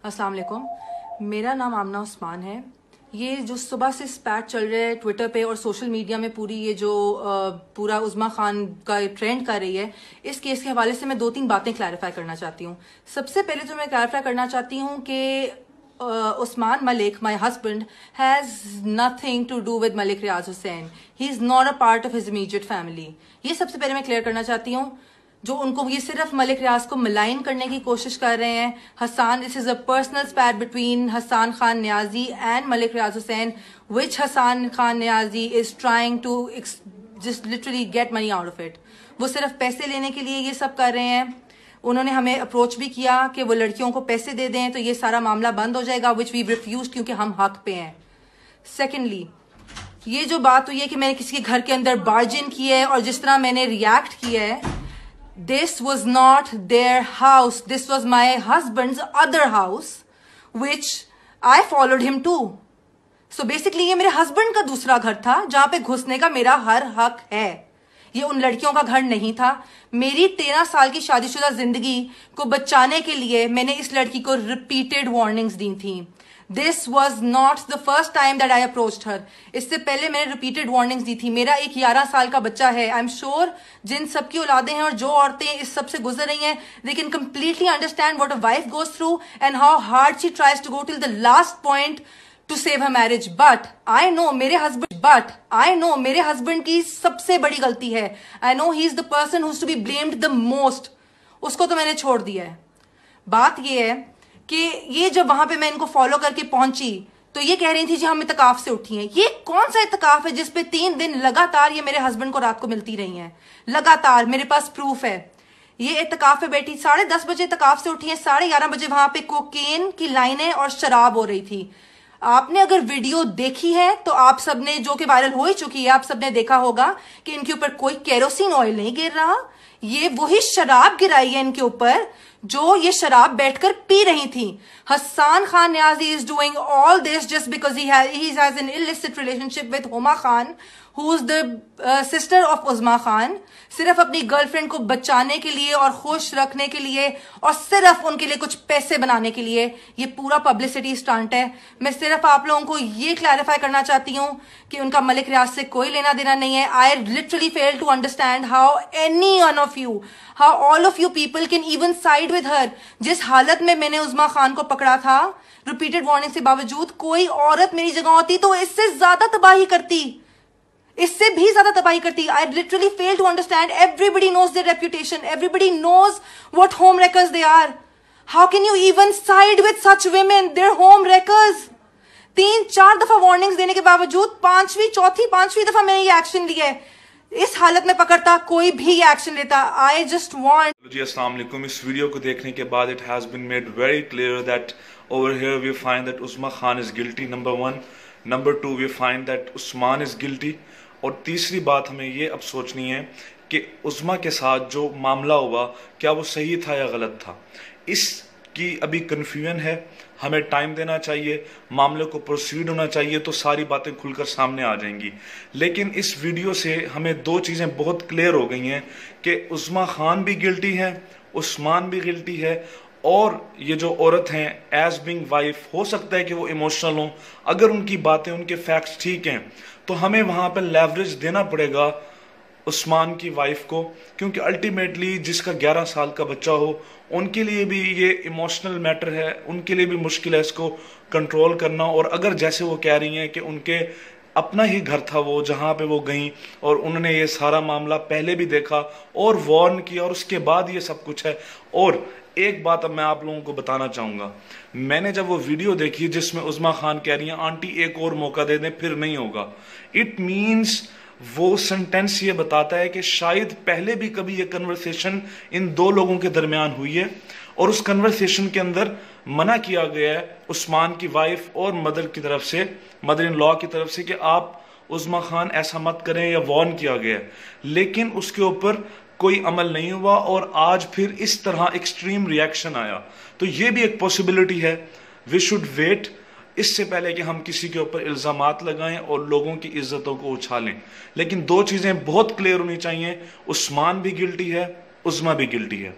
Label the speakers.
Speaker 1: अस्सलाम वालेकुम। मेरा नाम आमना उस्मान है। ये जो सुबह से स्पैट चल रहा है ट्विटर पे और सोशल मीडिया में, पूरी ये जो पूरा उज़्मा खान का ट्रेंड कर रही है, इस केस के हवाले से मैं 2-3 बातें क्लैरिफाई करना चाहती हूँ। सबसे पहले तो मैं क्लैरिफाई करना चाहती हूँ कि Usman Malik, my husband, has nothing to do with Malik Riyaz Hussain. He is not a part of his immediate family. ये सबसे पहले मैं क्लियर करना चाहती हूँ। जो उनको ये सिर्फ मलिक रियाज को मलाइन करने की कोशिश कर रहे हैं। Hasan, this is a personal spat between Hasan Khan Niazi and Malik Riyaz Hussain, which Hasan Khan Niazi is trying to just literally get money out of it. वो सिर्फ पैसे लेने के लिए ये सब कर रहे हैं। उन्होंने हमें अप्रोच भी किया कि वो लड़कियों को पैसे दे दें तो ये सारा मामला बंद हो जाएगा, विच वी रिफ्यूज, क्योंकि हम हक पे हैं। सेकेंडली, ये जो बात हुई है कि मैंने किसी के घर के अंदर बार्जिन किया है और जिस तरह मैंने रिएक्ट किया है, this was not their house, this was my husband's other house which I followed him to. So basically ये मेरे हस्बैंड का दूसरा घर था जहां पे घुसने का मेरा हर हक है। ये उन लड़कियों का घर नहीं था। मेरी 13 साल की शादीशुदा जिंदगी को बचाने के लिए मैंने इस लड़की को रिपीटेड वार्निंग्स दी थी। This was not the first time that I approached her. इससे पहले मैंने रिपीटेड वार्निंग्स दी थी। मेरा एक 11 साल का बच्चा है। आई एम श्योर जिन सबकी औलादें हैं और जो औरतें इस सब से गुजर रही हैं, they can completely understand what a wife goes through and how hard she tries to go till the last point to save her marriage. But I know मेरे हस्बैंड की सबसे बड़ी गलती है। I know he is the person who's to be blamed the most. उसको तो मैंने छोड़ दिया है। बात ये है कि ये जब वहां पे मैं इनको फॉलो करके पहुंची तो ये कह रही थी जी हम इत्तकाफ से उठी हैं। ये कौन सा इत्तकाफ है जिसपे 3 दिन लगातार ये मेरे हस्बैंड को रात को मिलती रही हैं? लगातार मेरे पास प्रूफ है। ये इत्तकाफ पे बैठी, 10:30 बजे इत्तकाफ से उठी है, 11:30 बजे वहां पे कोकेन की लाइनें और शराब हो रही थी। आपने अगर वीडियो देखी है तो आप सबने, जो कि वायरल हो ही चुकी है, आप सबने देखा होगा कि इनके ऊपर कोई केरोसिन ऑयल नहीं गिर रहा। ये वही शराब गिराई है इनके ऊपर जो ये शराब बैठकर पी रही थी। Hasan Khan Niazi is doing all this just because he has an illicit relationship with Huma Khan, who is the sister of Uzma Khan. सिर्फ अपनी गर्लफ्रेंड को बचाने के लिए और खुश रखने के लिए और सिर्फ उनके लिए कुछ पैसे बनाने के लिए ये पूरा पब्लिसिटी स्टंट है। मैं सिर्फ आप लोगों को ये क्लैरिफाई करना चाहती हूँ कि उनका मलिक रियाज से कोई लेना देना नहीं है। I literally fail to understand how any one of you, how all of you people can even side with her. जिस हालत में मैंने उज़्मा खान को पकड़ा था, रिपीटेड वार्निंग के बावजूद, कोई औरत मेरी जगह होती तो इससे ज्यादा तबाही करती, इससे भी ज्यादा तबाही करती। I literally fail to understand. Everybody knows their reputation. Everybody knows what home wreckers they are. How can you even side with such women? They're home wreckers. 3-4 दफा वार्निंग्स देने के बावजूद पांचवी दफा मैंने ये एक्शन लिया है। इस हालत में पकड़ता कोई भी ये एक्शन लेता। I just want.
Speaker 2: जी अस्सलाम वालेकुम। इस वीडियो को देखने के बाद it has been made very clear that over here we find that Uzzma Khan is guilty, number 1. Number 2, we find that Usman is guilty. और तीसरी बात हमें ये अब सोचनी है कि उज़्मा के साथ जो मामला हुआ, क्या वो सही था या गलत था। इसकी अभी कन्फ्यूजन है। हमें टाइम देना चाहिए, मामले को प्रोसीड होना चाहिए, तो सारी बातें खुलकर सामने आ जाएंगी। लेकिन इस वीडियो से हमें 2 चीज़ें बहुत क्लियर हो गई हैं कि उज़्मा खान भी गिल्टी है, उस्मान भी गिल्टी है, और ये जो औरत हैं एज बिंग वाइफ, हो सकता है कि वो इमोशनल हों। अगर उनकी बातें, उनके फैक्ट्स ठीक हैं तो हमें वहाँ पर लेवरेज देना पड़ेगा उस्मान की वाइफ को, क्योंकि अल्टीमेटली जिसका 11 साल का बच्चा हो, उनके लिए भी ये इमोशनल मैटर है, उनके लिए भी मुश्किल है इसको कंट्रोल करना। और अगर जैसे वो कह रही हैं कि उनके अपना ही घर था वो जहाँ पे वो गई और उन्होंने ये सारा मामला पहले भी देखा और वार्न किया और उसके बाद ये सब कुछ है। और एक बात अब मैं आप लोगों को बताना चाहूँगा, मैंने जब वो वीडियो देखी जिसमें उज़्मा खान कह रही हैं आंटी एक और मौका दे दें फिर नहीं होगा, इट मीन्स वो सेंटेंस ये बताता है कि शायद पहले भी कभी ये कन्वर्सेशन इन 2 लोगों के दरमियान हुई है और उस कन्वर्सेशन के अंदर मना किया गया है उस्मान की वाइफ और मदर की तरफ से, मदर इन लॉ की तरफ से, कि आप उज़्मा खान ऐसा मत करें, या वार्न किया गया है। लेकिन उसके ऊपर कोई अमल नहीं हुआ और आज फिर इस तरह एक्सट्रीम रिएक्शन आया। तो ये भी एक पॉसिबिलिटी है। वी शुड वेट, इससे पहले कि हम किसी के ऊपर इल्जामात लगाएं और लोगों की इज्जतों को उछालें। लेकिन 2 चीजें बहुत क्लियर होनी चाहिए, उस्मान भी गिल्टी है, उज़्मा भी गिल्टी है।